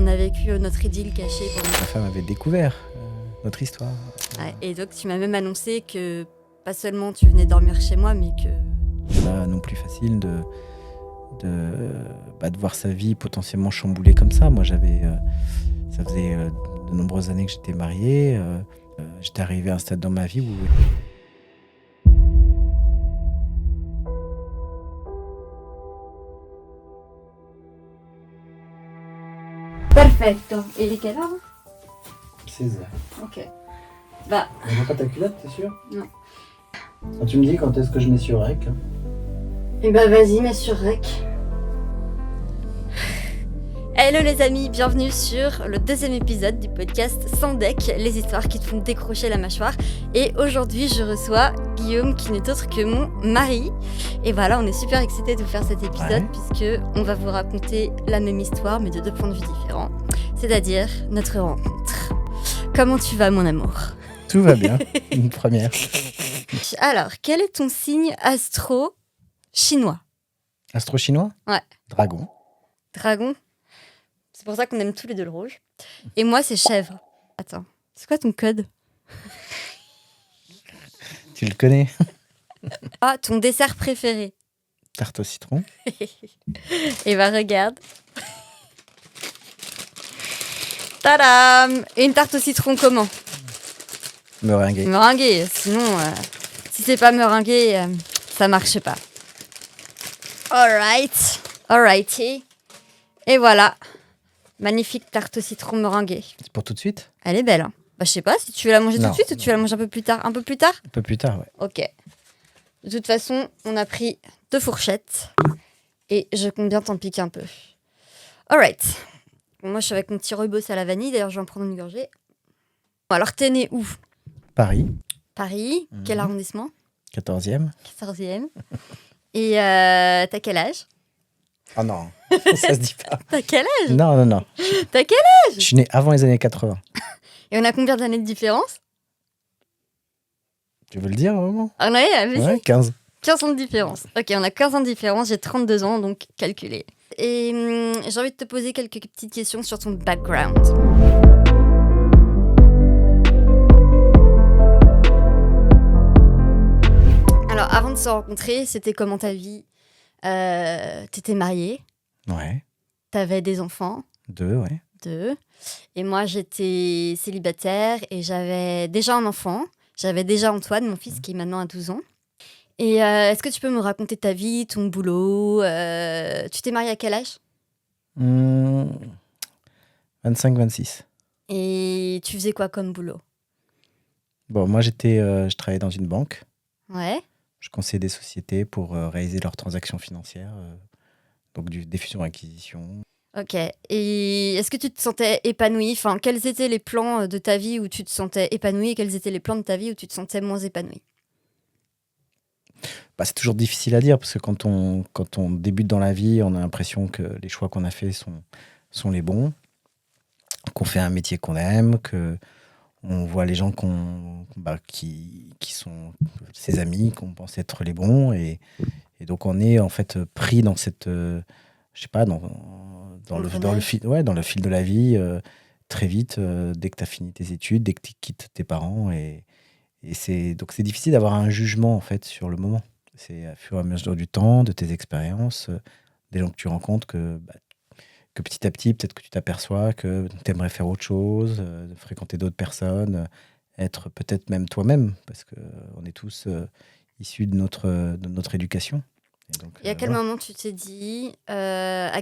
on a vécu notre idylle cachée pendant... Ma femme avait découvert notre histoire. Ouais, et donc tu m'as même annoncé que pas seulement tu venais dormir chez moi, mais que... C'est pas non plus facile de voir sa vie potentiellement chamboulée comme ça. Moi, ça faisait de nombreuses années que j'étais marié. J'étais arrivé à un stade dans ma vie où... Perfetto. Et il est quelle heure? 16 heures. Ok. Bah... On voit pas ta culotte, t'es sûr? Non. Quand tu me dis quand est-ce que je mets sur rec. Et bah vas-y, mets sur rec. Hello les amis, bienvenue sur le 2e épisode du podcast Sans Deck, les histoires qui te font décrocher la mâchoire. Et aujourd'hui, je reçois Guillaume, qui n'est autre que mon mari. Et voilà, on est super excités de vous faire cet épisode, puisque on va vous raconter la même histoire, mais de 2 points de vue différents. C'est-à-dire notre rencontre. Comment tu vas, mon amour? Tout va bien, une première. Alors, quel est ton signe astro chinois? Astro chinois? Ouais. Dragon. Dragon? C'est pour ça qu'on aime tous les deux le rouge. Et moi, c'est chèvre. Attends, c'est quoi ton code? Tu le connais? Ah, ton dessert préféré? Tarte au citron. Et bah regarde. Tadam! Une tarte au citron comment? Meringuée. Meringuée, sinon, si c'est pas meringuée, ça marche pas. Alrighty. Et voilà. Magnifique tarte au citron meringuée. C'est pour tout de suite? Elle est belle, hein. Bah je sais pas, si tu veux la manger tout de suite ou tu veux la manger un peu plus tard? Un peu plus tard? Un peu plus tard, ouais. Ok. De toute façon, on a pris 2 fourchettes. Et je compte bien t'en piquer un peu. Alright. Bon, moi, je suis avec mon petit rooibos à la vanille. D'ailleurs, je vais en prendre une gorgée. Bon, alors, t'es né où? Paris. Paris. Quel arrondissement? 14e. 14e. Et t'as quel âge? Oh non, ça se dit pas. T'as quel âge? Non. T'as quel âge? Je suis né avant les années 80. Et on a combien d'années de différence? Tu veux le dire, vraiment? Ah ouais, vas-y. Ouais, 15. 15 ans de différence. Ok, on a 15 ans de différence, j'ai 32 ans, donc calculé. Et j'ai envie de te poser quelques petites questions sur ton background. Alors, avant de se rencontrer, c'était comment ta vie? T'étais mariée? Ouais. T'avais des enfants? 2, ouais. 2. Et moi, j'étais célibataire et j'avais déjà un enfant. J'avais déjà Antoine, mon fils, qui est maintenant à 12 ans. Et est-ce que tu peux me raconter ta vie, ton boulot? Tu t'es mariée à quel âge? 25-26. Et tu faisais quoi comme boulot? Bon, moi, je travaillais dans une banque. Ouais. Je conseillais des sociétés pour réaliser leurs transactions financières, donc des fusions-acquisitions. Ok. Et est-ce que tu te sentais épanouie? Enfin, quels étaient les plans de ta vie où tu te sentais épanouie et quels étaient les plans de ta vie où tu te sentais moins épanouie? Bah, c'est toujours difficile à dire parce que quand on débute dans la vie, on a l'impression que les choix qu'on a faits sont les bons, qu'on fait un métier qu'on aime, qu'on voit les gens qui sont ses amis, qu'on pense être les bons. Et donc, on est en fait pris dans cette... je sais pas, dans le fil de la vie, très vite, dès que tu as fini tes études, dès que tu quittes tes parents. Donc, c'est difficile d'avoir un jugement en fait sur le moment. C'est à fur et à mesure du temps, de tes expériences, des gens que tu rencontres, que petit à petit, peut-être que tu t'aperçois que tu aimerais faire autre chose, de fréquenter d'autres personnes, être peut-être même toi-même, parce qu'on est tous issus de notre éducation. Et à quel moment tu t'es dit que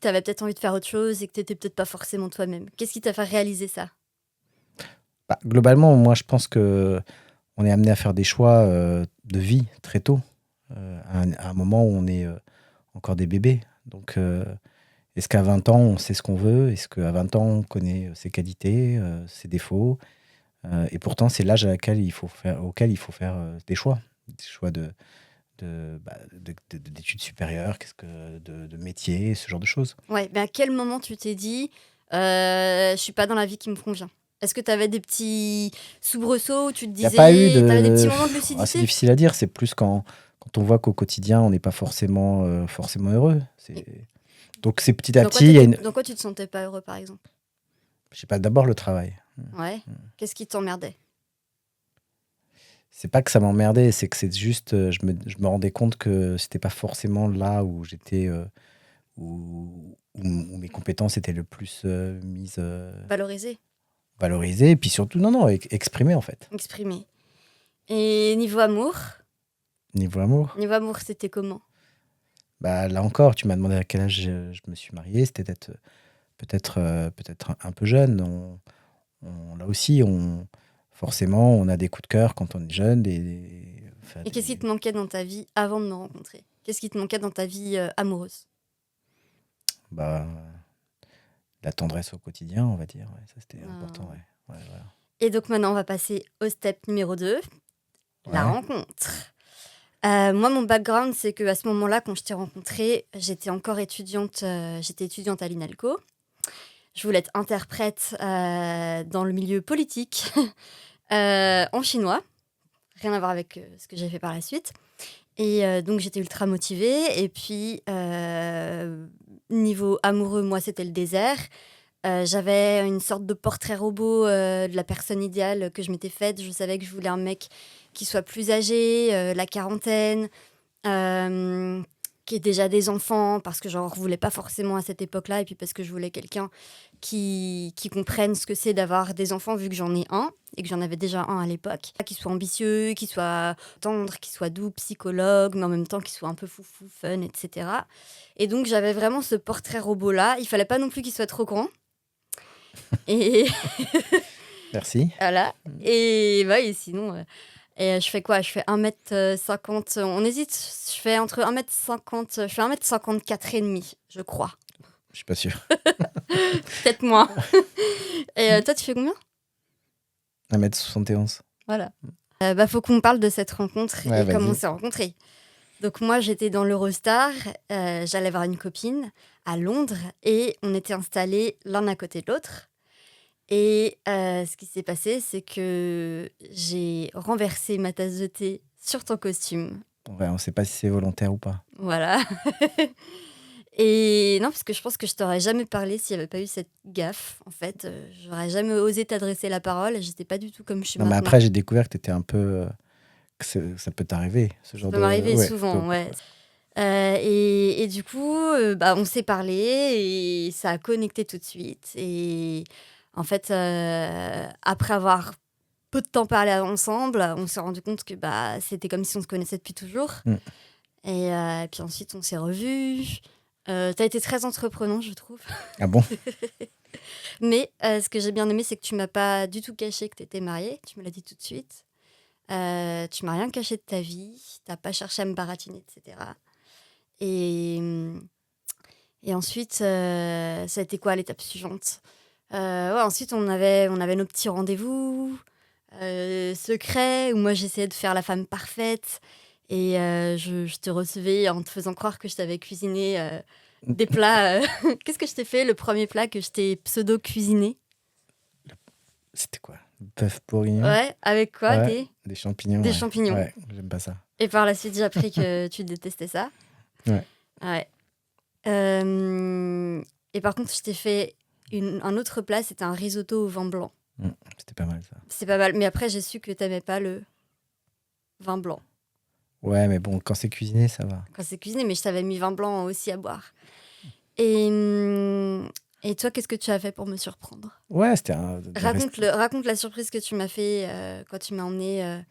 tu avais peut-être envie de faire autre chose et que tu n'étais peut-être pas forcément toi-même? Qu'est-ce qui t'a fait réaliser ça? Globalement, moi, je pense qu'on est amené à faire des choix de vie très tôt, à un moment où on est encore des bébés. Donc, est-ce qu'à 20 ans, on sait ce qu'on veut? Est-ce qu'à 20 ans, on connaît ses qualités, ses défauts? Et pourtant, c'est l'âge auquel il faut faire des choix d'études supérieures, de métiers, ce genre de choses. Ouais, mais à quel moment tu t'es dit je suis pas dans la vie qui me convient? Est-ce que tu avais des petits soubresauts où tu te disais, t'avais des petits moments de lucidité? C'est difficile à dire, c'est plus quand on voit qu'au quotidien, on n'est pas forcément heureux. Donc c'est petit à petit, il y a une... Dans quoi tu te sentais pas heureux, par exemple? Je sais pas, d'abord le travail. Ouais. Qu'est-ce qui t'emmerdait? C'est pas que ça m'emmerdait, c'est que c'est juste, je me rendais compte que c'était pas forcément là où j'étais, où mes compétences étaient le plus mises, Valoriser, valorisées, et puis surtout, non, exprimées en fait. exprimer. Et niveau amour? Niveau amour, Niveau amour, c'était comment? bah là encore, tu m'as demandé à quel âge je me suis marié, c'était peut-être un peu jeune. Là aussi, forcément, on a des coups de cœur quand on est jeune. Enfin, Et qu'est-ce qui te manquait dans ta vie avant de me rencontrer? Qu'est-ce qui te manquait dans ta vie amoureuse? bah, la tendresse au quotidien, on va dire. Ouais, ça, c'était Ah. important. Ouais. Ouais, voilà. Et donc maintenant, on va passer au step numéro 2, la Ouais. rencontre. Moi, mon background, c'est qu'à ce moment-là, quand je t'ai rencontrée, j'étais encore étudiante, j'étais étudiante à l'INALCO. Je voulais être interprète dans le milieu politique en chinois. Rien à voir avec ce que j'ai fait par la suite. Et donc, j'étais ultra motivée. Et puis, niveau amoureux, moi, c'était le désert. J'avais une sorte de portrait robot de la personne idéale que je m'étais faite. Je savais que je voulais un mec qui soit plus âgé, la quarantaine, qui ait déjà des enfants, parce que j'en voulais pas forcément à cette époque-là, et puis parce que je voulais quelqu'un qui comprenne ce que c'est d'avoir des enfants, vu que j'en ai un, et que j'en avais déjà un à l'époque. Qui soit ambitieux, qui soit tendre, qui soit doux, psychologue, mais en même temps qui soit un peu foufou, fun, etc. Et donc j'avais vraiment ce portrait robot-là. Il fallait pas non plus qu'il soit trop grand. Et Merci. voilà. Et, bah, et sinon, je fais quoi? Je fais 1m50. On hésite. Je fais entre 1m50. Je fais 1m54 et demi, je crois. Je suis pas sûr. Peut-être moins. Et toi, tu fais combien? 1m71. Voilà. Bah, faut qu'on parle de cette rencontre Ouais, et comment on vas-y. s'est rencontrés. Donc moi, j'étais dans l'Eurostar. J'allais voir une copine à Londres et on était installés l'un à côté de l'autre. Et ce qui s'est passé, c'est que j'ai renversé ma tasse de thé sur ton costume. Ouais, on sait pas si c'est volontaire ou pas. Voilà. Et non, parce que je pense que je t'aurais jamais parlé s'il n'y avait pas eu cette gaffe. En fait, j'aurais jamais osé t'adresser la parole. J'étais pas du tout comme je suis Non, mais maintenant. après, j'ai découvert que t'étais un peu. Ça peut t'arriver, ce genre Ça de. peut m'arriver Ouais, souvent, donc, ouais. Et du coup, bah, on s'est parlé et ça a connecté tout de suite. Et en fait, après avoir peu de temps parlé ensemble, on s'est rendu compte que bah, c'était comme si on se connaissait depuis toujours. Mm. Et puis ensuite, on s'est revus. T'as été très entreprenant, je trouve. Ah bon? Mais ce que j'ai bien aimé, c'est que tu m'as pas du tout caché que t'étais mariée. Tu me l'as dit tout de suite. Tu m'as rien caché de ta vie. T'as pas cherché à me baratiner, etc. Et ensuite, ça a été quoi l'étape suivante? Ouais, ensuite, on avait nos petits rendez-vous secrets où moi j'essayais de faire la femme parfaite et je te recevais en te faisant croire que je t'avais cuisiné des plats. Qu'est-ce que je t'ai fait, le premier plat que je t'ai pseudo-cuisiné? C'était quoi? Bœuf bourguignon? Ouais, avec quoi? Ouais, des champignons. Des Ouais. champignons. Ouais, j'aime pas ça. Et par la suite, j'ai appris que tu détestais ça. Ouais. Ouais. Et par contre, je t'ai fait un autre plat, c'était un risotto au vin blanc. C'était pas mal ça. C'est pas mal. Mais après, j'ai su que t'aimais pas le vin blanc Ouais, mais bon, quand c'est cuisiné, ça va. quand c'est cuisiné, mais je t'avais mis vin blanc aussi à boire. Et toi, qu'est-ce que tu as fait pour me surprendre? Ouais, c'était un. Raconte la surprise que tu m'as fait quand tu m'as emmené.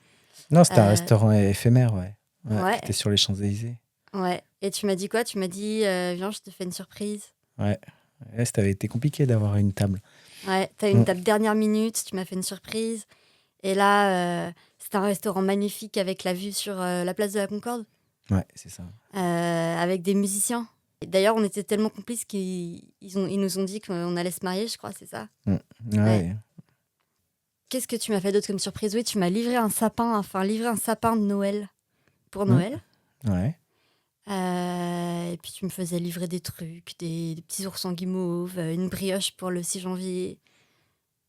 Non, c'était un restaurant éphémère, ouais. Ouais. C'était sur les Champs-Élysées. Ouais. Et tu m'as dit quoi? Tu m'as dit, viens, je te fais une surprise. Ouais. Ouais, ça avait été compliqué d'avoir une table. Ouais, t'as eu une table dernière minute, tu m'as fait une surprise. Et là, c'était un restaurant magnifique avec la vue sur la place de la Concorde. Ouais, c'est ça. Avec des musiciens. Et d'ailleurs, on était tellement complices qu'ils nous ont dit qu'on allait se marier, je crois, c'est ça. Ouais. Qu'est-ce que tu m'as fait d'autre comme surprise? Oui, tu m'as livré un sapin de Noël pour Noël. Ouais. Et puis tu me faisais livrer des trucs, des petits oursons guimauves, une brioche pour le 6 janvier.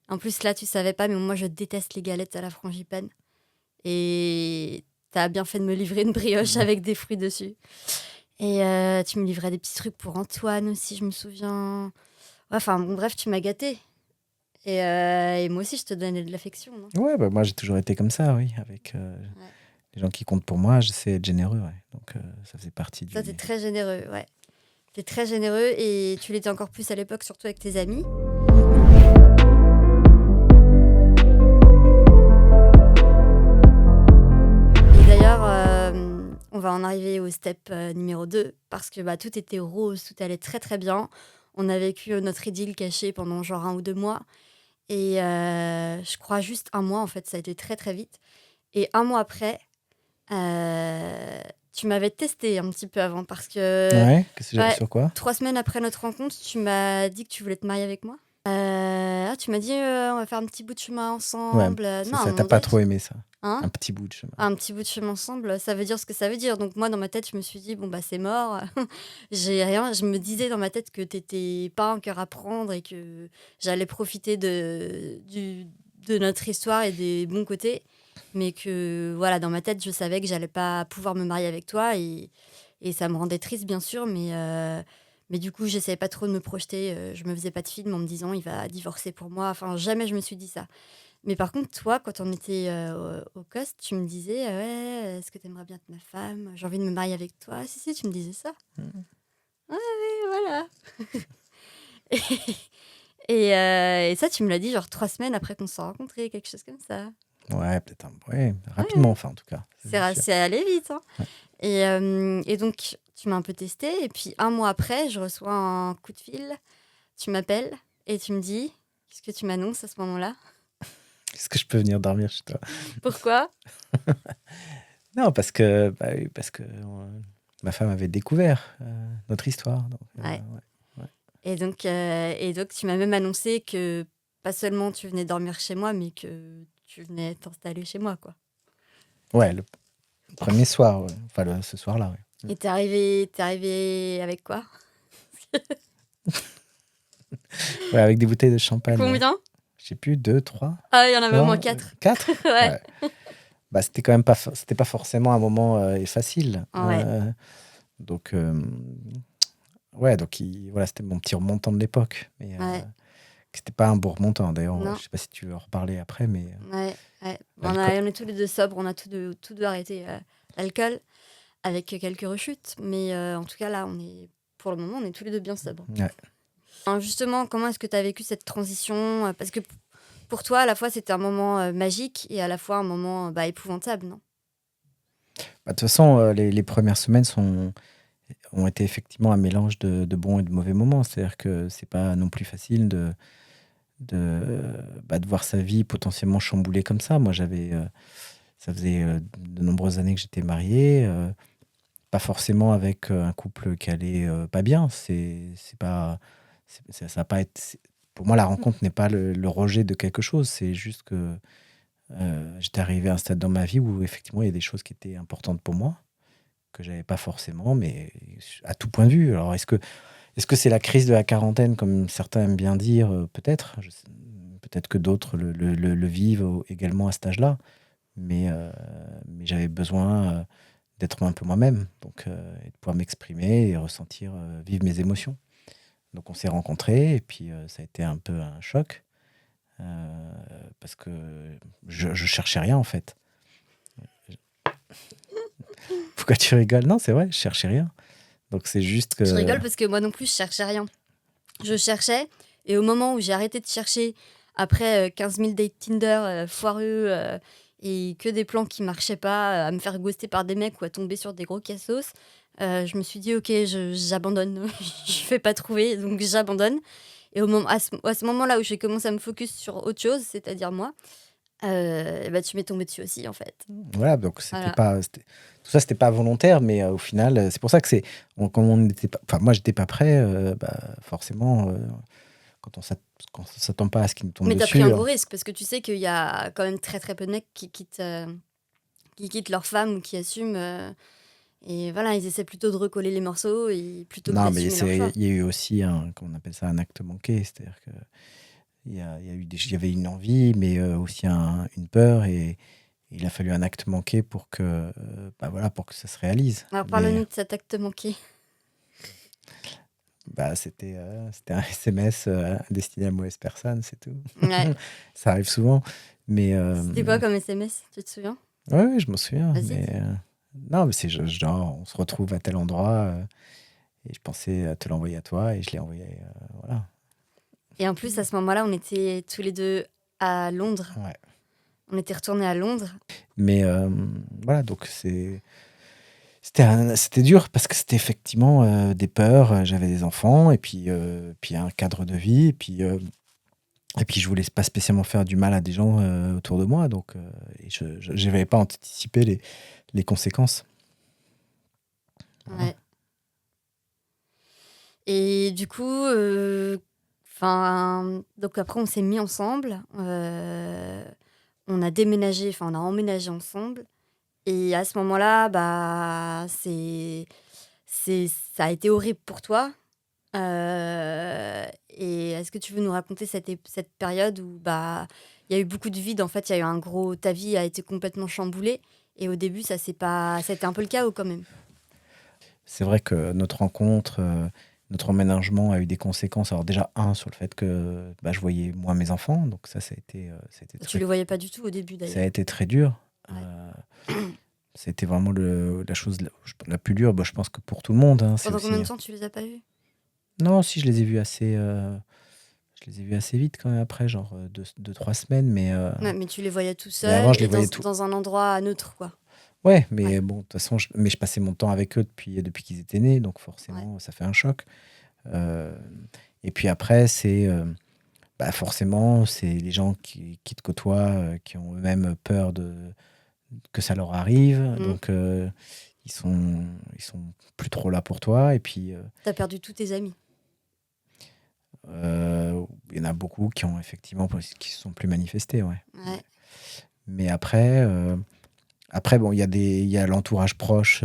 En plus, là, tu savais pas, mais moi, je déteste les galettes à la frangipane. Et t'as bien fait de me livrer une brioche avec des fruits dessus. Et tu me livrais des petits trucs pour Antoine aussi, je me souviens. Ouais, enfin, bon, bref, tu m'as gâtée. Et moi aussi, je te donnais de l'affection, non? Ouais, bah, moi j'ai toujours été comme ça, oui. Avec Ouais. les gens qui comptent pour moi, j'essaie d'être généreux, ouais. Donc ça faisait partie Ça, du. t'es très généreux, ouais. T'es très généreux et tu l'étais encore plus à l'époque, surtout avec tes amis. Et d'ailleurs, on va en arriver au step numéro 2 parce que bah, tout était rose, tout allait très très bien. On a vécu notre idylle cachée pendant genre 1 ou 2 mois. Et je crois juste 1 mois, en fait, ça a été très très vite. Et 1 mois après, tu m'avais testé un petit peu avant parce que Ouais, ouais, sur quoi? 3 semaines après notre rencontre, tu m'as dit que tu voulais te marier avec moi. Tu m'as dit on va faire un petit bout de chemin Ouais, ensemble. c'est Non, à un ça, t'as moment pas donné, trop aimé ça. hein, Un petit bout de chemin. un petit bout de chemin ensemble, ça veut dire ce que ça veut dire. Donc moi, dans ma tête, je me suis dit, bon, bah c'est mort. J'ai rien. Je me disais dans ma tête que t'étais pas un cœur à prendre et que j'allais profiter de notre histoire et des bons côtés. Mais que, voilà, dans ma tête, je savais que j'allais pas pouvoir me marier avec toi. Et ça me rendait triste, bien sûr. Mais du coup, j'essayais pas trop de me projeter. Je me faisais pas de film en me disant, il va divorcer pour moi. Enfin, jamais je me suis dit ça. Mais par contre, toi, quand on était au COS, tu me disais ouais, est-ce que tu aimerais bien être ma femme? J'ai envie de me marier avec toi. Si, si, tu me disais ça. Mhm. Et voilà. Et ça, tu me l'as dit genre 3 semaines après qu'on s'est rencontrés, quelque chose comme ça. Ouais, peut-être ouais, Ouais, rapidement, enfin en tout cas. sûr. c'est allé vite. Hein. Ouais. Et donc, tu m'as un peu testé. Et puis, 1 mois après, je reçois un coup de fil. Tu m'appelles et tu me dis, qu'est-ce que tu m'annonces à ce moment-là? Est-ce que je peux venir dormir chez toi? Pourquoi? Non, parce que, bah oui, parce que ma femme avait découvert notre histoire. Donc, Ouais. ouais. Et donc, tu m'as même annoncé que pas seulement tu venais dormir chez moi, mais que tu venais t'installer chez moi, quoi. Ouais, le premier soir, ouais. Enfin ce soir-là, ouais. Et t'es arrivé avec quoi? Ouais, avec des bouteilles de champagne. Ouais. Combien? Je sais plus, 2, 3, Ah, il y en avait au moins 3, 4. 4? Ouais. Bah, c'était quand même pas, c'était pas forcément un moment facile. Ouais. Donc, ouais, donc voilà, c'était mon petit remontant de l'époque. Mais Ouais. c'était pas un bon remontant. D'ailleurs, Non. je sais pas si tu veux en reparler après, mais Ouais. On l'alcool. est tous les deux sobres, on a tous deux arrêté l'alcool avec quelques rechutes. Mais en tout cas, là, pour le moment, on est tous les deux bien sobres. Ouais. Alors, justement, comment est-ce que tu as vécu cette transition? Parce que pour toi, à la fois, c'était un moment magique et à la fois un moment épouvantable, non? Bah, de toute façon, les premières semaines ont été effectivement un mélange de bons et de mauvais moments. C'est-à-dire que c'est pas non plus facile de voir sa vie potentiellement chamboulée comme ça. Moi, ça faisait de nombreuses années que j'étais marié, pas forcément avec un couple qui allait pas bien. C'est pas, ça a pas été. Pour moi, la rencontre n'est pas le rejet de quelque chose. C'est juste que j'étais arrivé à un stade dans ma vie où effectivement il y a des choses qui étaient importantes pour moi que j'avais pas forcément, mais à tout point de vue. Alors est-ce que c'est la crise de la quarantaine, comme certains aiment bien dire? Peut-être. Peut-être que d'autres le vivent également à cet âge-là. Mais j'avais besoin d'être un peu moi-même, donc, et de pouvoir m'exprimer et ressentir, vivre mes émotions. Donc on s'est rencontrés et puis ça a été un peu un choc parce que je cherchais rien en fait. Pourquoi tu rigoles? Non, c'est vrai, je cherchais rien. Donc c'est juste que. Je rigole parce que moi non plus, je cherchais rien. Je cherchais, et au moment où j'ai arrêté de chercher, après 15 000 dates Tinder foireux et que des plans qui marchaient pas, à me faire ghoster par des mecs ou à tomber sur des gros cassos, je me suis dit, ok, j'abandonne. Je fais pas trouver, donc j'abandonne. Et à ce moment-là où j'ai commencé à me focus sur autre chose, c'est-à-dire moi, tu m'es tombé dessus aussi, en fait. Voilà, donc Voilà. tout ça, c'était pas volontaire, mais au final, c'est pour ça que quand on n'était pas, enfin moi, j'étais pas prêt, forcément, quand on s'attend pas à ce qui nous tombe Mais t'as dessus. pris un gros risque, parce que tu sais qu'il y a quand même très très peu de mecs qui quittent leur femme ou qui assument. Et voilà, ils essaient plutôt de recoller les morceaux et plutôt que Non, mais d'assumer leur choix. il y a eu aussi comment on appelle ça, un acte manqué, c'est-à-dire que il y avait une envie, mais aussi une peur et il a fallu un acte manqué pour que, pour que ça se réalise. Alors, Mais parle-nous de cet acte manqué. c'était un SMS destiné à mauvaise personne, c'est tout. Ouais. Ça arrive souvent. Mais C'était quoi comme SMS, tu te souviens? ouais, je m'en souviens. Vas-y. Mais non, mais c'est genre, on se retrouve à tel endroit et je pensais te l'envoyer à toi et je l'ai envoyé. Voilà. Et en plus, à ce moment-là, on était tous les deux à Londres. Ouais. On était retournés à Londres. Mais voilà, donc c'était dur parce que c'était effectivement des peurs. J'avais des enfants et puis un cadre de vie. Et puis je voulais pas spécialement faire du mal à des gens autour de moi. Donc et je n'avais pas anticipé les conséquences. Voilà. Ouais. Et du coup, donc après, on s'est mis ensemble. On a déménagé, on a emménagé ensemble. Et à ce moment-là, ça a été horrible pour toi. Et est-ce que tu veux nous raconter cette période où il y a eu beaucoup de vide, en fait, il y a eu ta vie a été complètement chamboulée. Et au début, ça a été un peu le chaos quand même. C'est vrai que notre rencontre, notre emménagement a eu des conséquences. Alors déjà, sur le fait que je voyais moins mes enfants. Donc ça a été Tu le voyais pas du tout au début, ça a d'ailleurs. été très dur. Ouais. C'était vraiment la chose la plus dure, je pense que pour tout le monde. Hein. Pendant combien de temps tu les as pas vus? Non, si, je les ai vus assez vite quand même après, genre 2-3 semaines. Mais Ouais, mais tu les voyais tout mais avant, seul je les et voyais dans un endroit neutre, quoi. Ouais, mais Ouais. bon, de toute façon, je passais mon temps avec eux depuis qu'ils étaient nés, donc forcément, ça fait un choc. Et puis après, c'est forcément, c'est les gens qui te côtoient, qui ont eux-mêmes peur que ça leur arrive, donc ils sont plus trop là pour toi. Et puis, T'as perdu tous tes amis. il y en a beaucoup qui ont effectivement qui se sont plus manifestés, ouais. Ouais. Mais après, bon, il y a l'entourage proche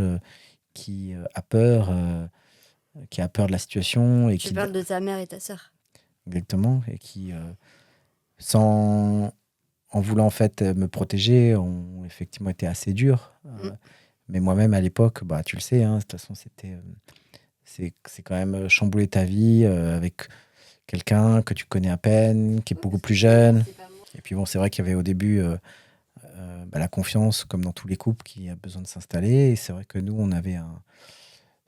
qui a peur de la situation et Tu parles de ta mère et ta sœur. exactement, et qui sans en voulant en fait me protéger ont effectivement été assez durs. Mais moi-même à l'époque, tu le sais, hein, de toute façon c'est quand même chambouler ta vie avec quelqu'un que tu connais à peine, qui est beaucoup plus jeune. Et puis bon, c'est vrai qu'il y avait au début la confiance, comme dans tous les couples, qui a besoin de s'installer. Et c'est vrai que nous,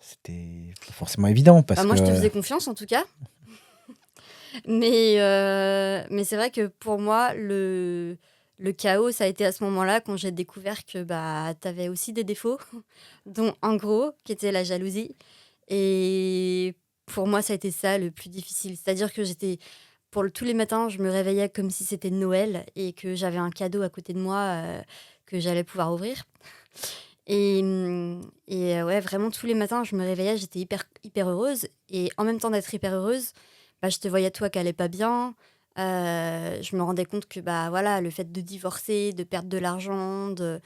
c'était pas forcément évident parce moi, je te que faisais confiance en tout cas. Mais c'est vrai que pour moi, le chaos, ça a été à ce moment-là quand j'ai découvert que tu avais aussi des défauts, dont un gros, qui était la jalousie. Et pour moi, ça a été ça le plus difficile. C'est-à-dire que tous les matins, je me réveillais comme si c'était Noël et que j'avais un cadeau à côté de moi que j'allais pouvoir ouvrir. Et ouais, vraiment, tous les matins, je me réveillais, j'étais hyper, hyper heureuse. Et en même temps d'être hyper heureuse, je te voyais toi qui allait pas bien. Je me rendais compte que voilà, le fait de divorcer, de perdre de l'argent, de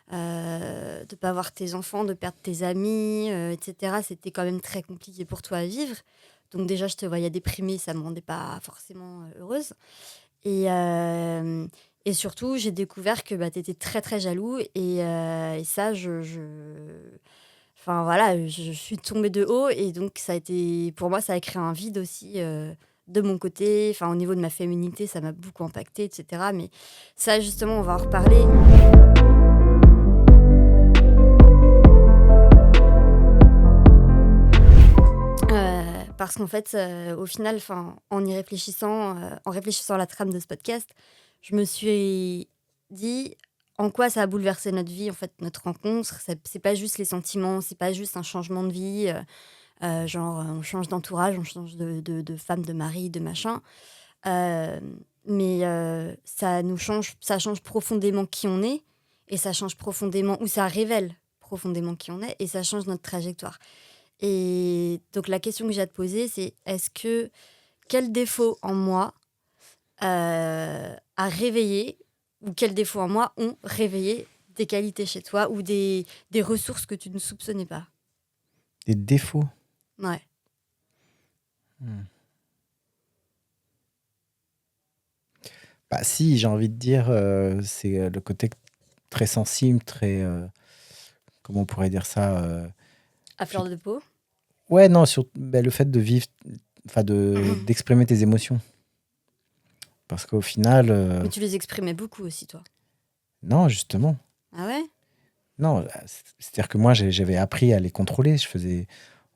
pas voir tes enfants, de perdre tes amis, etc., c'était quand même très compliqué pour toi à vivre. Donc déjà, je te voyais déprimée, ça me rendait pas forcément heureuse. Et surtout, j'ai découvert que tu étais très très jaloux et ça, enfin voilà, je suis tombée de haut et donc pour moi, ça a créé un vide aussi de mon côté. Enfin, au niveau de ma féminité, ça m'a beaucoup impacté, etc. Mais ça, justement, on va en reparler. Parce qu'en fait, au final, en réfléchissant à la trame de ce podcast, je me suis dit en quoi ça a bouleversé notre vie, en fait, notre rencontre. C'est pas juste les sentiments, c'est pas juste un changement de vie, genre on change d'entourage, on change de femme, de mari, de machin. Mais ça change profondément qui on est, et ça change profondément, ou ça révèle profondément qui on est, et ça change notre trajectoire. Et donc la question que j'ai à te poser, c'est quel défaut en moi a réveillé, ou quels défauts en moi ont réveillé des qualités chez toi, ou des ressources que tu ne soupçonnais pas? Des défauts? Ouais. Si, j'ai envie de dire, c'est le côté très sensible, très... comment on pourrait dire ça À fleur de peau. Ouais, non, le fait de vivre, d'exprimer tes émotions. Parce qu'au final... Mais tu les exprimais beaucoup aussi, toi. Non, justement. Ah ouais? Non, c'est-à-dire que moi, j'avais appris à les contrôler.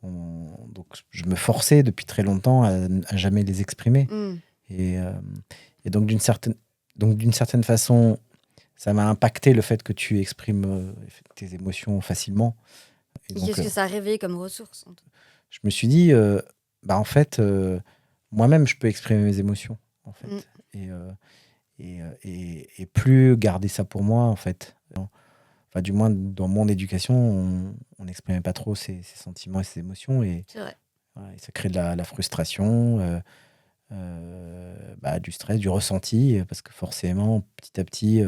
Donc, je me forçais depuis très longtemps à jamais les exprimer. Et donc, d'une certaine façon, ça m'a impacté le fait que tu exprimes tes émotions facilement. Et donc, qu'est-ce que ça a réveillé comme ressource? Je me suis dit, en fait, moi-même, je peux exprimer mes émotions, en fait. Et plus garder ça pour moi, en fait. Enfin, du moins, dans mon éducation, on n'exprimait pas trop ses sentiments et ses émotions. C'est vrai. Et ça crée de la frustration, du stress, du ressenti. Parce que forcément, petit à petit,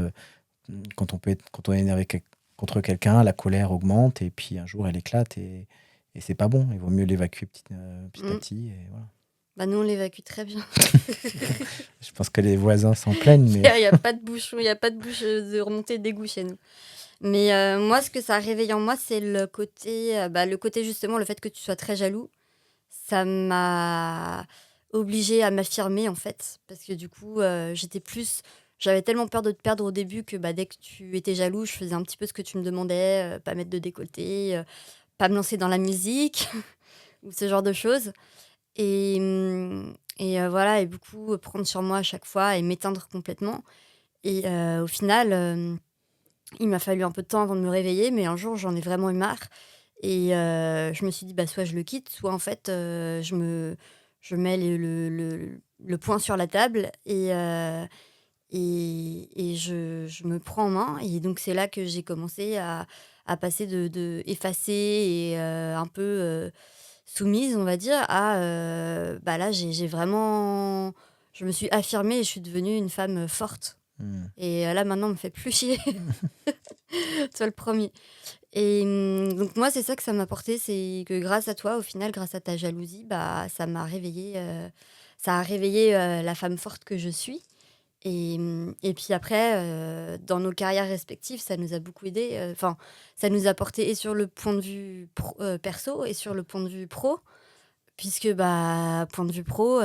quand on est énervé contre quelqu'un, la colère augmente. Et puis, un jour, elle éclate. Et c'est pas bon. Il vaut mieux l'évacuer petit à petit. Et voilà. Nous, on l'évacue très bien. Je pense que les voisins s'en plaignent. Mais... Il n'y a pas de bouchon, il n'y a pas de bouche de remontée d'égout chez nous. Mais moi, ce que ça a réveillé en moi, c'est le côté justement, le fait que tu sois très jaloux. Ça m'a obligée à m'affirmer, en fait. Parce que du coup, j'avais tellement peur de te perdre au début que dès que tu étais jaloux, je faisais un petit peu ce que tu me demandais, pas mettre de décolleté, pas me lancer dans la musique, ou ce genre de choses. Et voilà, et beaucoup prendre sur moi à chaque fois et m'éteindre complètement. Et au final, il m'a fallu un peu de temps avant de me réveiller, mais un jour, j'en ai vraiment eu marre. Et je me suis dit, soit je le quitte, soit en fait, je mets le poing sur la table et je me prends en main. Et donc, c'est là que j'ai commencé à passer de effacer et un peu soumise, on va dire, à là, j'ai vraiment... Je me suis affirmée et je suis devenue une femme forte. Et là, maintenant, on me fait plus chier. Toi, le premier. Et donc, moi, c'est ça que ça m'a apporté, c'est que grâce à toi, au final, grâce à ta jalousie, ça m'a réveillée, ça a réveillé la femme forte que je suis. Et puis après, dans nos carrières respectives, ça nous a beaucoup aidé. Enfin, ça nous a porté et sur le point de vue perso et sur le point de vue pro. Puisque, point de vue pro,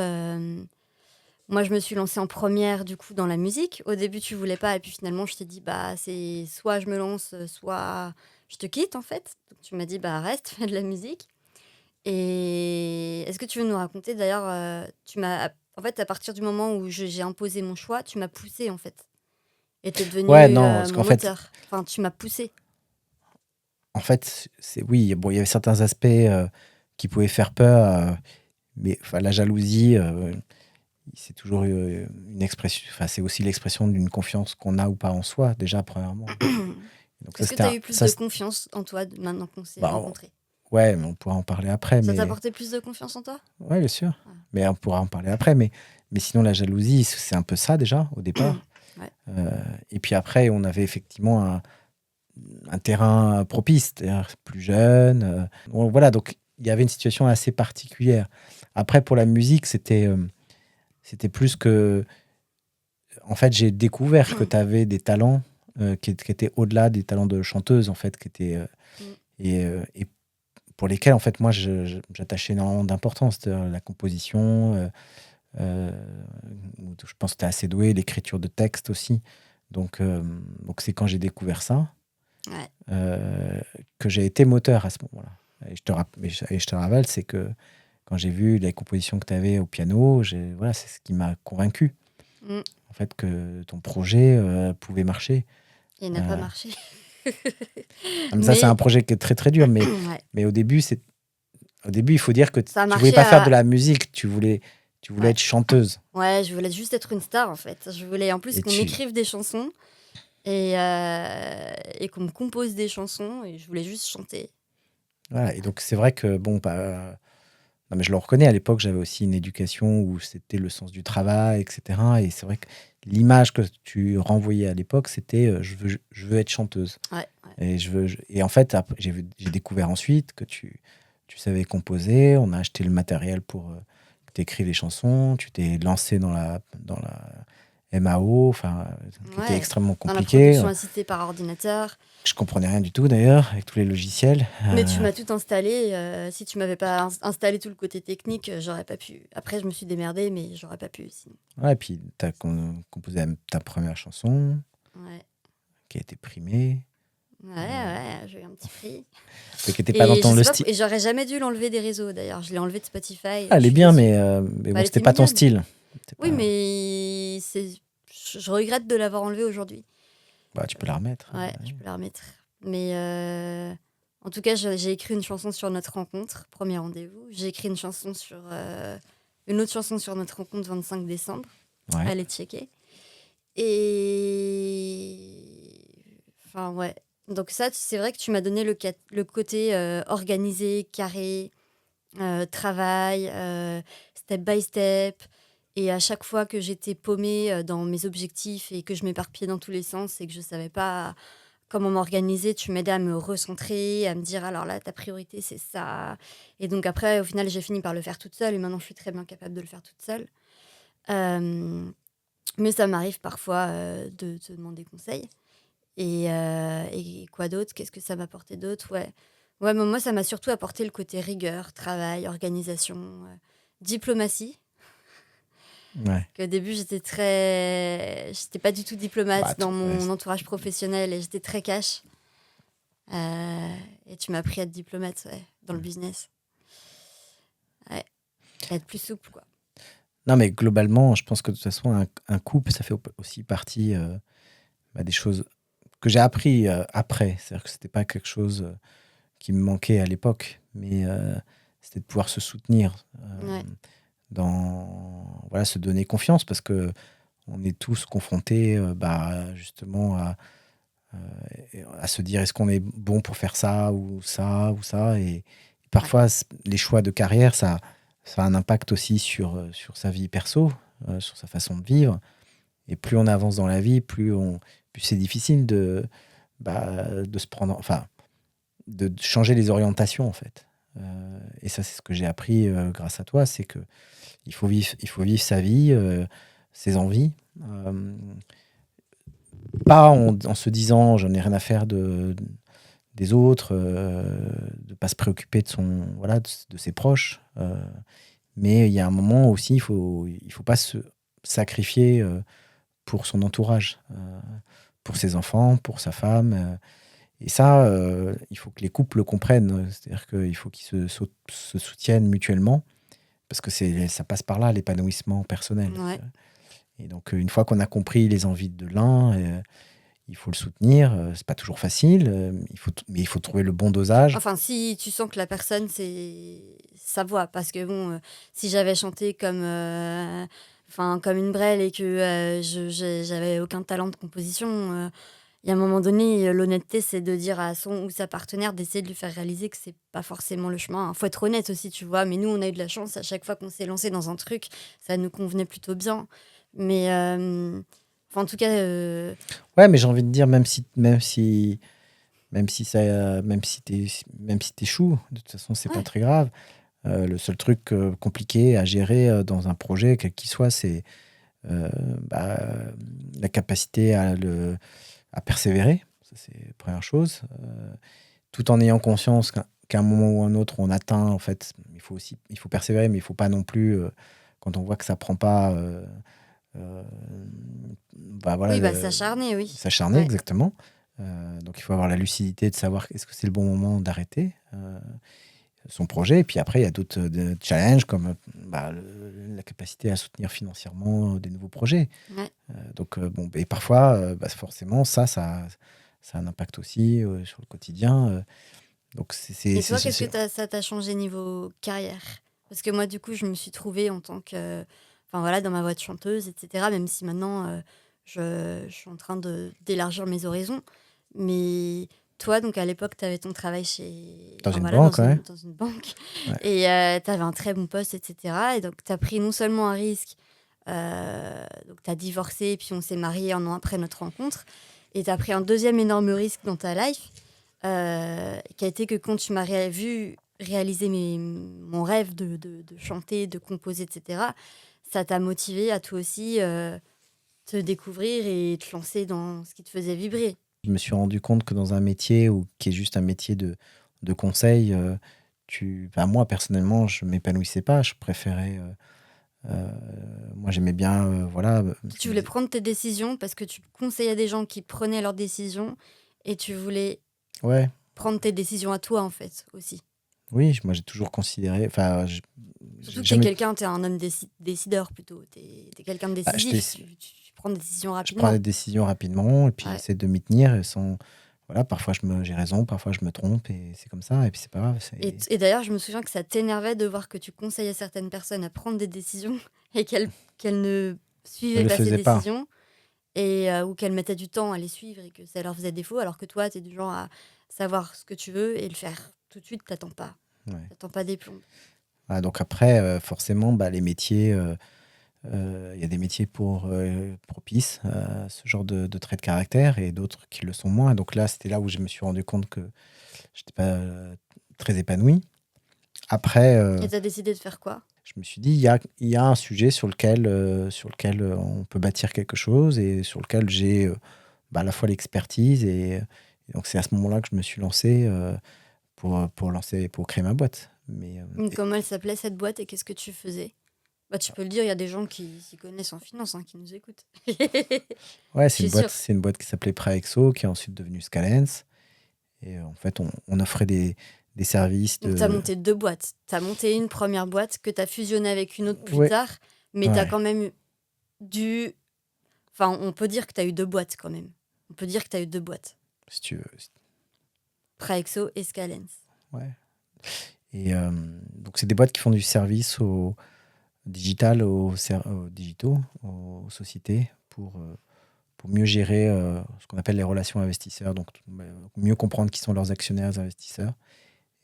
moi, je me suis lancée en première, du coup, dans la musique. Au début, tu voulais pas. Et puis finalement, je t'ai dit, c'est soit je me lance, soit je te quitte, en fait. Donc, tu m'as dit, reste, fais de la musique. Et est-ce que tu veux nous raconter, d'ailleurs, en fait, à partir du moment où j'ai imposé mon choix, tu m'as poussée, en fait. Et t'es devenu mon moteur. Enfin, tu m'as poussée. En fait, oui, il y avait certains aspects qui pouvaient faire peur. Mais la jalousie, c'est toujours une expression. C'est aussi l'expression d'une confiance qu'on a ou pas en soi, déjà, premièrement. Donc, est-ce que tu as eu plus de confiance en toi maintenant qu'on s'est rencontrés? Ouais, mais on pourra en parler après. Ça t'a apporté plus de confiance en toi? Ouais, bien sûr. Ouais. Mais on pourra en parler après. Mais sinon, la jalousie, c'est un peu ça, déjà, au départ. Ouais. Et puis après, on avait effectivement un terrain propice, c'est-à-dire plus jeune. Voilà, donc il y avait une situation assez particulière. Après, pour la musique, c'était plus que... En fait, j'ai découvert que tu avais des talents qui étaient au-delà des talents de chanteuse, en fait, qui étaient... Et pour lesquels, en fait, moi, j'attachais énormément d'importance. La composition, je pense que tu es assez doué, l'écriture de texte aussi. Donc c'est quand j'ai découvert ça que j'ai été moteur à ce moment-là. Et je te rappelle, c'est que quand j'ai vu les compositions que tu avais au piano, c'est ce qui m'a convaincu. En fait, que ton projet pouvait marcher. Et il n'a pas marché. Ça, c'est un projet qui est très, très dur. Mais au début, il faut dire que tu ne voulais pas faire de la musique. Tu voulais être chanteuse. Ouais, je voulais juste être une star, en fait. Je voulais en plus qu'on m'écrive des chansons et qu'on me compose des chansons. Et je voulais juste chanter. Voilà, et donc, c'est vrai que, non, mais je le reconnais, à l'époque, j'avais aussi une éducation où c'était le sens du travail, etc. Et c'est vrai que l'image que tu renvoyais à l'époque, c'était je veux être chanteuse. Ouais. Et en fait, j'ai découvert ensuite que tu savais composer. On a acheté le matériel pour que tu écrives les chansons. Tu t'es lancé dans la MAO, qui était Ouais. extrêmement Dans la compliqué. production assistée par ordinateur. Je comprenais rien du tout d'ailleurs, avec tous les logiciels. Mais tu m'as tout installé. Si tu m'avais pas installé tout le côté technique, j'aurais pas pu. Après, je me suis démerdée, mais j'aurais pas pu sinon. Ouais, et puis tu as composé ta première chanson, Ouais. qui a été primée, Ouais, j'ai eu un petit prix. qui n'était pas dans Et ton je le sais pas, style. et j'aurais jamais dû l'enlever des réseaux d'ailleurs. Je l'ai enlevé de Spotify. Ah, elle Je est suis bien, déçue. mais bon, Elle c'était était pas ton mignonne. style. C'était Oui, pas- mais je regrette de l'avoir enlevé aujourd'hui. Bah, tu peux la remettre. Ouais, je peux la remettre. Mais en tout cas, j'ai écrit une chanson sur notre rencontre, premier rendez-vous. J'ai écrit une chanson sur une autre chanson sur notre rencontre 25 décembre. Ouais. Allez checker. Et enfin ouais. Donc ça, c'est vrai que tu m'as donné le côté organisé, carré, travail, step by step. Et à chaque fois que j'étais paumée dans mes objectifs et que je m'éparpillais dans tous les sens et que je savais pas comment m'organiser, tu m'aidais à me recentrer, à me dire alors là, ta priorité, c'est ça. Et donc après, au final, j'ai fini par le faire toute seule et maintenant, je suis très bien capable de le faire toute seule. Mais ça m'arrive parfois de te demander conseil. Et quoi d'autre? Qu'est-ce que ça m'a apporté d'autre? Ouais, mais moi, ça m'a surtout apporté le côté rigueur, travail, organisation, diplomatie. Ouais. Qu'au début, j'étais pas du tout diplomate Bah, dans mon ouais, entourage professionnel et j'étais très cash. Et tu m'as appris à être diplomate, ouais, dans le business. Ouais, à être plus souple, quoi. Non, mais globalement, je pense que de toute façon, un couple, ça fait aussi partie des choses que j'ai appris après. C'est-à-dire que c'était pas quelque chose qui me manquait à l'époque, mais c'était de pouvoir se soutenir, Ouais. se donner confiance, parce que on est tous confrontés justement à se dire est-ce qu'on est bon pour faire ça ou ça ou ça. Et parfois, les choix de carrière, ça a un impact aussi sur sa vie perso, sur sa façon de vivre. Et plus on avance dans la vie, plus c'est difficile de se prendre, de changer les orientations en fait. Et ça, c'est ce que j'ai appris grâce à toi, c'est que il faut vivre sa vie, ses envies. Pas en se disant j'en ai rien à faire des autres, de pas se préoccuper de ses proches. Mais il y a un moment aussi, il faut pas se sacrifier pour son entourage, pour ses enfants, pour sa femme. Et ça, il faut que les couples le comprennent. C'est-à-dire qu'il faut qu'ils se soutiennent mutuellement, parce que ça passe par là, l'épanouissement personnel. Ouais. Et donc, une fois qu'on a compris les envies de l'un, il faut le soutenir. C'est pas toujours facile, mais il faut trouver le bon dosage. Enfin, si tu sens que la personne, c'est sa voix. Parce que bon, si j'avais chanté comme une brêle et que j'avais aucun talent de composition, il y a un moment donné, l'honnêteté, c'est de dire à son ou sa partenaire d'essayer de lui faire réaliser que c'est pas forcément le chemin. Faut être honnête aussi, tu vois. Mais nous, on a eu de la chance. À chaque fois qu'on s'est lancé dans un truc, ça nous convenait plutôt bien. Mais en tout cas, Ouais, mais j'ai envie de dire, même si t'échoues, de toute façon, c'est pas Ouais. très grave. Le seul truc compliqué à gérer dans un projet, quel qu'il soit, c'est la capacité à persévérer. Ça, c'est la première chose. Tout en ayant conscience qu'à un moment ou un autre, on atteint, en fait, il faut persévérer, mais il faut pas non plus, quand on voit que ça prend pas, s'acharner, oui. s'acharner, Ouais. exactement. Donc il faut avoir la lucidité de savoir est-ce que c'est le bon moment d'arrêter son projet. Et puis après, il y a d'autres challenges comme la capacité à soutenir financièrement des nouveaux projets. Ouais. Et parfois, forcément, ça a un impact aussi sur le quotidien. Donc Et toi, qu'est-ce que ça t'a changé niveau carrière? Parce que moi, du coup, je me suis trouvée en tant que... dans ma voie de chanteuse, etc. Même si maintenant, je suis en train d'élargir mes horizons. Mais toi, donc à l'époque, tu avais ton travail Dans une banque, ouais. dans une banque. Ouais. Et tu avais un très bon poste, etc. Et donc, tu as pris non seulement un risque, donc tu as divorcé, et puis on s'est mariés un an après notre rencontre. Et tu as pris un deuxième énorme risque dans ta life, qui a été que quand tu m'as vu réaliser mon rêve de chanter, de composer, etc., ça t'a motivé à toi aussi te découvrir et te lancer dans ce qui te faisait vibrer. Je me suis rendu compte que dans un métier qui est juste un métier de conseil, moi personnellement, je m'épanouissais pas. Je préférais. Moi, j'aimais bien, voilà. Tu voulais prendre tes décisions parce que tu conseillais des gens qui prenaient leurs décisions et tu voulais Ouais, prendre tes décisions à toi, en fait, aussi. oui, moi j'ai toujours considéré. Enfin, Surtout j'ai que jamais. t'es un homme décideur plutôt. T'es quelqu'un de décisif. Tu prends des décisions Je prends des rapidement. décisions rapidement et puis Ouais. j'essaie de m'y tenir et sans. Voilà, parfois j'ai raison, parfois je me trompe et c'est comme ça et puis c'est pas grave. Et d'ailleurs, je me souviens que ça t'énervait de voir que tu conseillais certaines personnes à prendre des décisions et qu'elles ne Je suivaient le pas ces faisais pas. décisions ou qu'elles mettaient du temps à les suivre et que ça leur faisait défaut, alors que toi, t'es du genre à savoir ce que tu veux et le faire tout de suite, Ouais. t'attends pas des plombs. Voilà, donc après, forcément, les métiers, il y a des métiers propices à ce genre de traits de caractère et d'autres qui le sont moins. Donc là, c'était là où je me suis rendu compte que je n'étais pas très épanoui. Après, Et t'as décidé de faire quoi? je me suis dit, il y a un sujet sur lequel on peut bâtir quelque chose et sur lequel j'ai à la fois l'expertise et donc c'est à ce moment-là que je me suis lancé pour créer ma boîte. Mais Comment elle s'appelait cette boîte et qu'est-ce que tu faisais? Bah, tu peux le dire, il y a des gens qui s'y connaissent en finance qui nous écoutent. ouais, Je suis sûre. c'est une boîte qui s'appelait Praexo, qui est ensuite devenue Scalens. Et en fait, on offrait des services Donc, tu as monté 2 boîtes. Tu as monté une première boîte que tu as fusionnée avec une autre plus Ouais, tard, mais tu as ouais, quand même dû. Enfin, on peut dire que tu as eu 2 boîtes quand même. On peut dire que tu as eu 2 boîtes. si tu veux. Praexo et Scalens. Ouais. Et donc, c'est des boîtes qui font du service au digital, aux digitaux, aux sociétés, pour mieux gérer ce qu'on appelle les relations investisseurs, donc mieux comprendre qui sont leurs actionnaires investisseurs.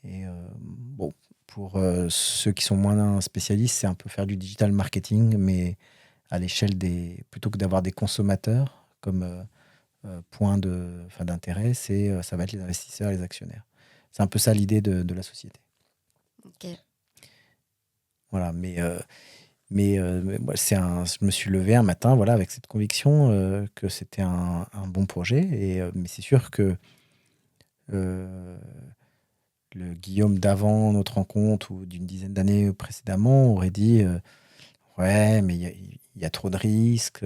Et bon, pour ceux qui sont moins spécialistes, c'est un peu faire du digital marketing, mais à l'échelle plutôt que d'avoir des consommateurs comme point d'intérêt, ça va être les investisseurs et les actionnaires. C'est un peu ça l'idée de la société. Ok. Voilà, mais moi, je me suis levé un matin, voilà, avec cette conviction que c'était un bon projet. Mais c'est sûr que euh, le Guillaume d'avant notre rencontre ou d'une dizaine d'années précédemment aurait dit ouais, mais il y a trop de risques,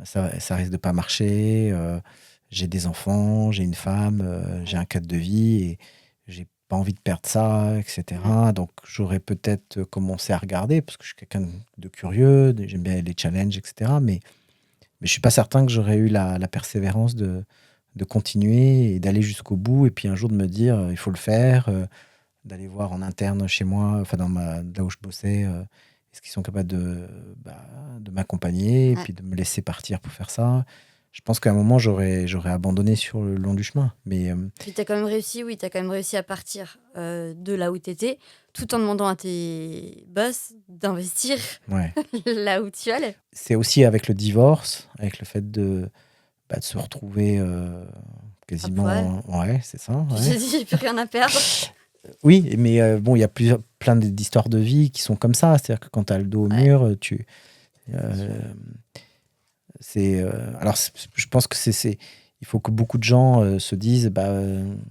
ça risque de pas marcher. J'ai des enfants, j'ai une femme, j'ai un cadre de vie et j'ai pas envie de perdre ça, etc. Donc j'aurais peut-être commencé à regarder parce que je suis quelqu'un de curieux, j'aime bien les challenges, etc. Mais je suis pas certain que j'aurais eu la persévérance de continuer et d'aller jusqu'au bout et puis un jour de me dire il faut le faire, d'aller voir en interne chez moi, enfin là où je bossais, est-ce qu'ils sont capables de m'accompagner et Ouais. puis de me laisser partir pour faire ça. Je pense qu'à un moment, j'aurais abandonné sur le long du chemin. Mais Puis tu as quand même réussi à partir de là où tu étais, tout en demandant à tes boss d'investir ouais. là où tu allais. C'est aussi avec le divorce, avec le fait de se retrouver À poil. quasiment. Ouais, c'est ça. Tu Ouais. t'es dit, j'ai plus rien à perdre. Oui, mais bon, il y a plein d'histoires de vie qui sont comme ça. C'est-à-dire que quand tu as le dos au Ouais. mur, alors, je pense que il faut que beaucoup de gens se disent,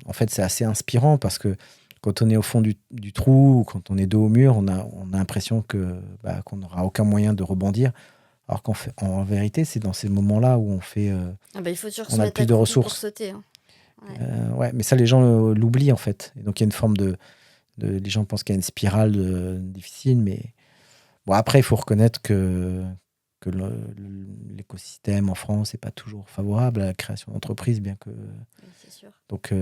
en fait, c'est assez inspirant parce que quand on est au fond du trou ou quand on est dos au mur, on a l'impression qu'on n'aura aucun moyen de rebondir. Alors en vérité, c'est dans ces moments-là où Il faut toujours on se a le mettre plus de accroupi pour ressources. sauter. Hein. Ouais. Ouais, mais ça, les gens l'oublient en fait. Et donc, il y a une forme les gens pensent qu'il y a une spirale difficile, mais bon, après, il faut reconnaître que l'écosystème en France n'est pas toujours favorable à la création d'entreprises, bien que. Oui, c'est sûr. Donc,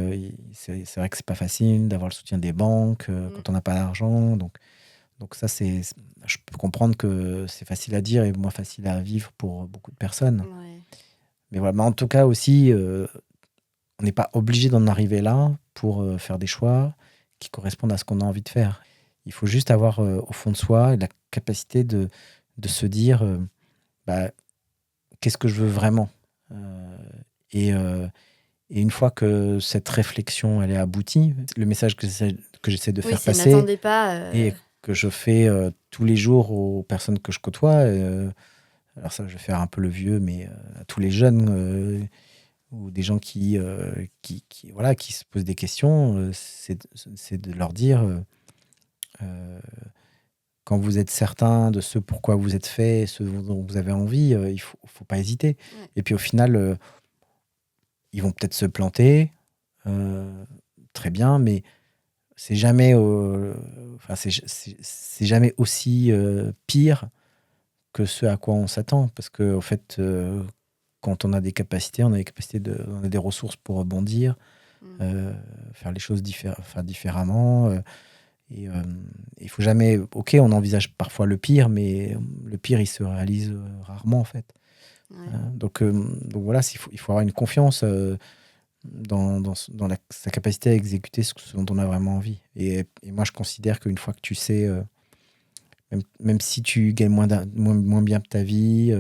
c'est vrai que c'est pas facile d'avoir le soutien des banques quand on n'a pas d'argent. Donc ça, je peux comprendre que c'est facile à dire et moins facile à vivre pour beaucoup de personnes. Ouais. Mais voilà, mais en tout cas aussi, on n'est pas obligé d'en arriver là pour faire des choix qui correspondent à ce qu'on a envie de faire. Il faut juste avoir au fond de soi la capacité de se dire qu'est-ce que je veux vraiment et une fois que cette réflexion elle est aboutie, le message que j'essaie de Oui, faire c'est passer n'attendez pas. et que je fais tous les jours aux personnes que je côtoie, alors ça, je vais faire un peu le vieux, mais à tous les jeunes ou des gens qui se posent des questions, c'est de leur dire, quand vous êtes certain de ce pourquoi vous êtes fait, ce dont vous avez envie, il faut pas hésiter. Ouais. Et puis au final, ils vont peut-être se planter, très bien, mais c'est jamais, c'est jamais aussi pire que ce à quoi on s'attend. Parce que en fait, quand on a des capacités, on a des ressources pour rebondir, faire les choses différemment. Et il faut jamais. Ok, on envisage parfois le pire, mais le pire, il se réalise rarement en fait. Ouais. Donc voilà, il faut avoir une confiance dans sa capacité à exécuter ce dont on a vraiment envie. Et moi, je considère qu'une fois que tu sais, même si tu gagnes moins bien ta vie,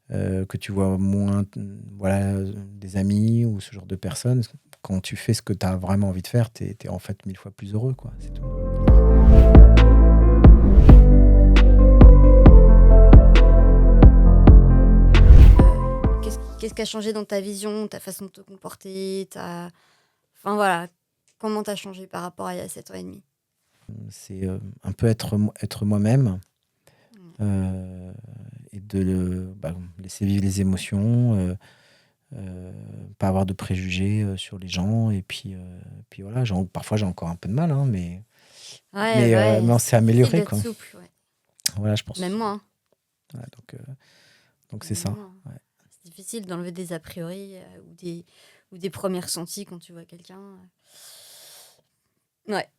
que tu vois moins des amis ou ce genre de personnes, quand tu fais ce que tu as vraiment envie de faire, tu es en fait 1000 fois plus heureux, quoi. C'est tout. Qu'est-ce qui a changé dans ta vision, ta façon de te comporter, enfin voilà, comment t'as changé par rapport à il y a 7 ans et demi? C'est un peu être moi-même, et de laisser vivre les émotions, pas avoir de préjugés sur les gens, et puis voilà, parfois j'ai encore un peu de mal, hein, mais on s'est amélioré, quoi. Souple, ouais. Voilà, je pense. Même moi. Ouais, donc c'est ça. Ouais. C'est difficile d'enlever des a priori ou des premiers ressentis quand tu vois quelqu'un. Ouais.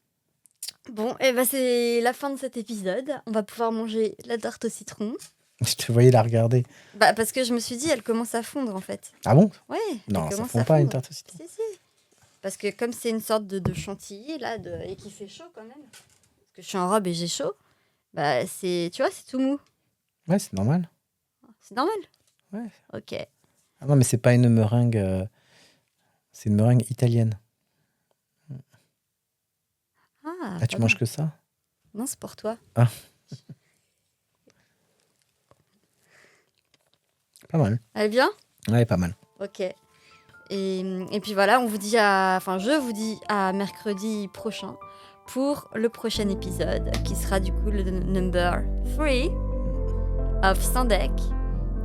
Bon, et c'est la fin de cet épisode. On va pouvoir manger la tarte au citron. Je te voyais la regarder. Parce que je me suis dit, elle commence à fondre en fait. Ah bon? Ouais. Non, ça fond pas une tarte au citron. Si. Parce que comme c'est une sorte de chantilly là, et qu'il fait chaud quand même, parce que je suis en robe et j'ai chaud, tu vois, c'est tout mou. Ouais, c'est normal. C'est normal? Ouais. Ok. Ah non, mais c'est pas une meringue, c'est une meringue italienne. Ah, tu manges que ça? Non, c'est pour toi. Ah. Pas mal. Elle est bien? Ouais, pas mal. Ok. Et puis voilà, je vous dis à mercredi prochain pour le prochain épisode qui sera du coup le number 3 of Sandek.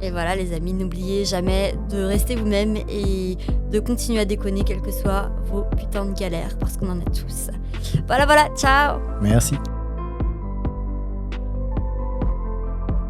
Et voilà les amis, n'oubliez jamais de rester vous-même et de continuer à déconner quelles que soient vos putains de galères parce qu'on en a tous. Voilà, ciao! Merci.